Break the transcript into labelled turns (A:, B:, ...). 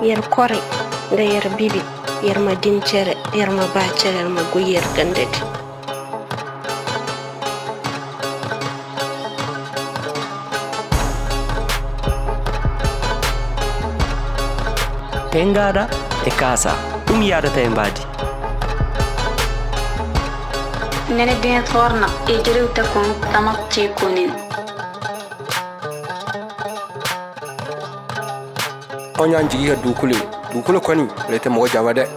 A: yer kore da yer bibi yer ma dincere yer ma bacere yer ma guyer gandati
B: Tengada e kasa yadata e mbadi
C: nene den torna e jirewta kon tamak cekunin
D: onyan jigi dukule kwani rete mo jama de